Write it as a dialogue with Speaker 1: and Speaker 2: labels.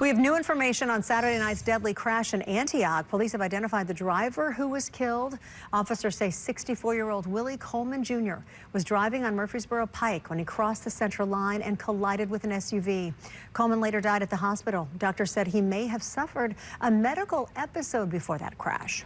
Speaker 1: We have new information on Saturday night's deadly crash in Antioch. Police have identified the driver who was killed. Officers say 64-year-old Willie Coleman Jr. was driving on Murfreesboro Pike when he crossed the center line and collided with an SUV. Coleman later died at the hospital. Doctors said he may have suffered a medical episode before that crash.